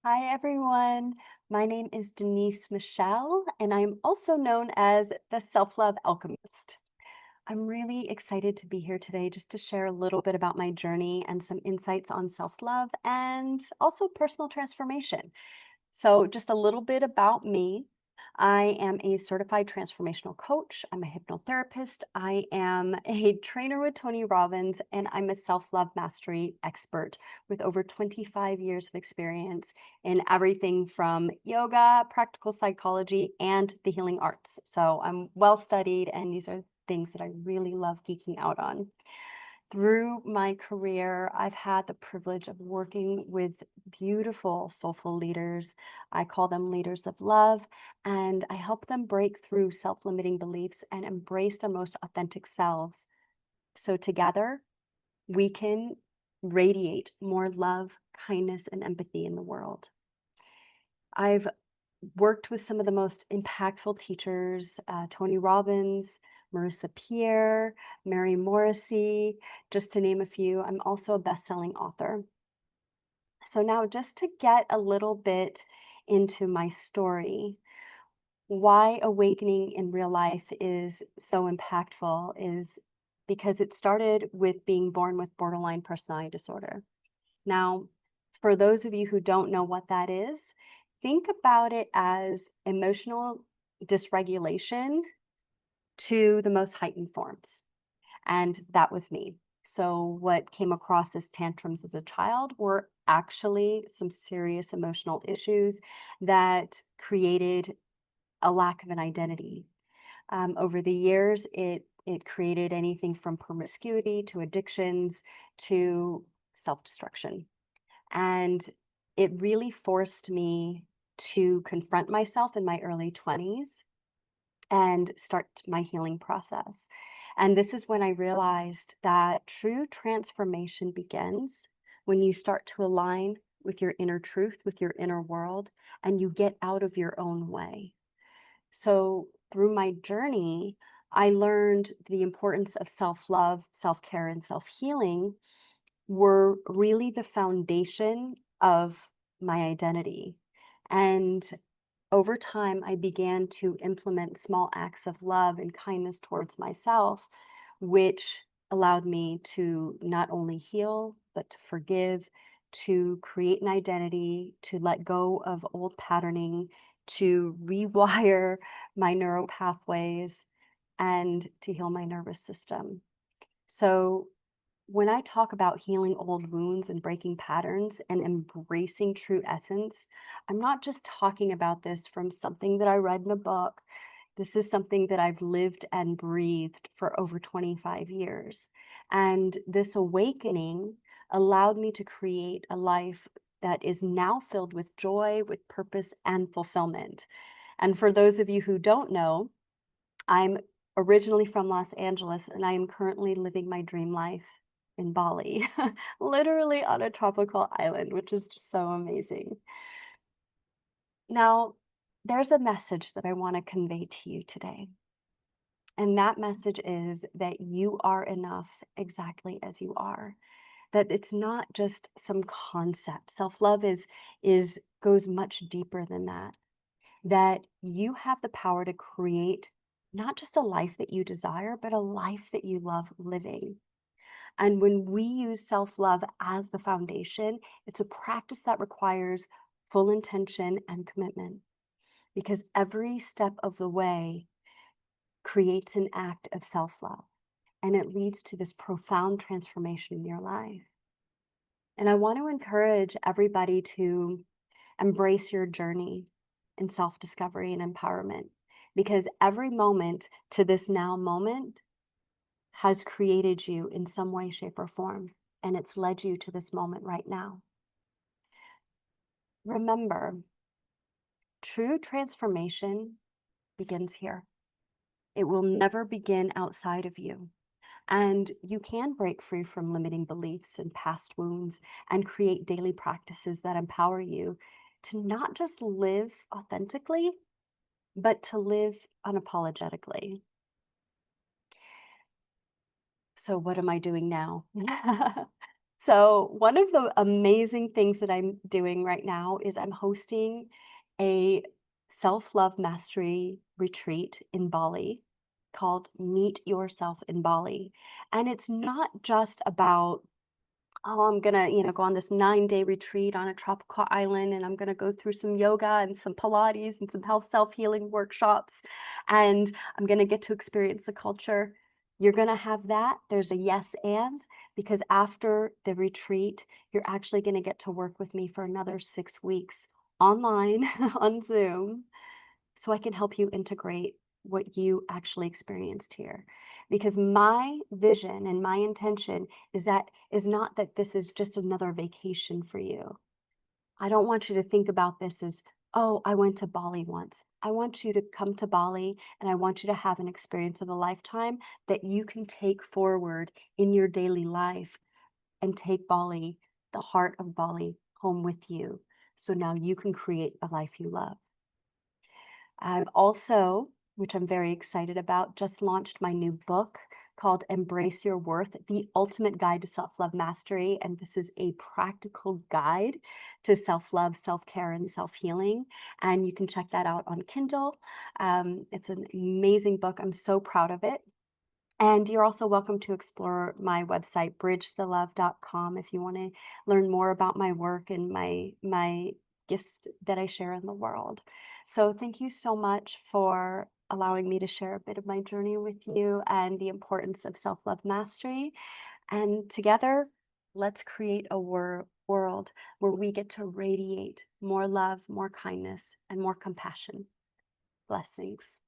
Hi, everyone. My name is Denise Michelle, and I'm also known as the Self Love Alchemist. I'm really excited to be here today just to share a little bit about my journey and some insights on self love and also personal transformation. So, just a little bit about me. I am a certified transformational coach. I'm a hypnotherapist. I am a trainer with Tony Robbins, and I'm a self love mastery expert with over 25 years of experience in everything from yoga, practical psychology, and the healing arts. So, I'm well studied, and these are things that I really love geeking out on. Through my career, I've had the privilege of working with beautiful, soulful leaders. I call them leaders of love, and I help them break through self limiting beliefs and embrace their most authentic selves. So, together, we can radiate more love, kindness, and empathy in the world. I've worked with some of the most impactful teachers, Tony Robbins, Marissa Peer, Mary Morrissey, just to name a few. I'm also a best-selling author. So now just to get a little bit into my story, why awakening in real life is so impactful is because it started with being born with borderline personality disorder. Now, for those of you who don't know what that is, think about it as emotional dysregulation to the most heightened forms. And that was me. So, what came across as tantrums as a child were actually some serious emotional issues that created a lack of an identity. Over the years, it created anything from promiscuity to addictions to self destruction. And it really forced me to confront myself in my early 20s and start my healing process. And this is when I realized that true transformation begins when you start to align with your inner truth, with your inner world, and you get out of your own way. So, through my journey, I learned the importance of self love, self care, and self healing were really the foundation of my identity. And over time, I began to implement small acts of love and kindness towards myself, which allowed me to not only heal, but to forgive, to create an identity, to let go of old patterning, to rewire my neural pathways, and to heal my nervous system. So, when I talk about healing old wounds and breaking patterns and embracing true essence, I'm not just talking about this from something that I read in a book. This is something that I've lived and breathed for over 25 years. And this awakening allowed me to create a life that is now filled with joy, with purpose, and fulfillment. And for those of you who don't know, I'm originally from Los Angeles, and I am currently living my dream life in Bali, literally on a tropical island, which is just so amazing. Now, there's a message that I want to convey to you today. And that message is that you are enough exactly as you are. That it's not just some concept. Self-love is goes much deeper than that. That you have the power to create not just a life that you desire, but a life that you love living. And when we use self love as the foundation, it's a practice that requires full intention and commitment because every step of the way creates an act of self love and it leads to this profound transformation in your life. And I want to encourage everybody to embrace your journey in self discovery and empowerment because every moment to this now moment has created you in some way, shape, or form. And it's led you to this moment right now. Remember, true transformation begins here. It will never begin outside of you. And you can break free from limiting beliefs and past wounds and create daily practices that empower you to not just live authentically, but to live unapologetically. So, what am I doing now? So, one of the amazing things that I'm doing right now is I'm hosting a self love mastery retreat in Bali called Meet Yourself in Bali. And it's not just about, oh, I'm gonna, go on this 9-day retreat on a tropical island and I'm gonna go through some yoga and some Pilates and some health self-healing workshops and I'm gonna get to experience the culture. You're gonna have that. There's a yes and because after the retreat, you're actually gonna get to work with me for another 6 weeks online on Zoom so I can help you integrate what you actually experienced here. Because my vision and my intention is not that this is just another vacation for you. I don't want you to think about this as, oh, I went to Bali once. I want you to come to Bali and I want you to have an experience of a lifetime that you can take forward in your daily life and take Bali, the heart of Bali, home with you. So now you can create a life you love. I've also, which I'm very excited about, just launched my new book called Embrace Your Worth, The Ultimate Guide to Self-Love Mastery. And this is a practical guide to self-love, self-care, and self-healing. And you can check that out on Kindle. It's an amazing book. I'm so proud of it. And you're also welcome to explore my website, bridgethelove.com, if you want to learn more about my work and my gifts that I share in the world. So thank you so much for allowing me to share a bit of my journey with you and the importance of self-love mastery. And together, let's create a world where we get to radiate more love, more kindness, and more compassion. Blessings.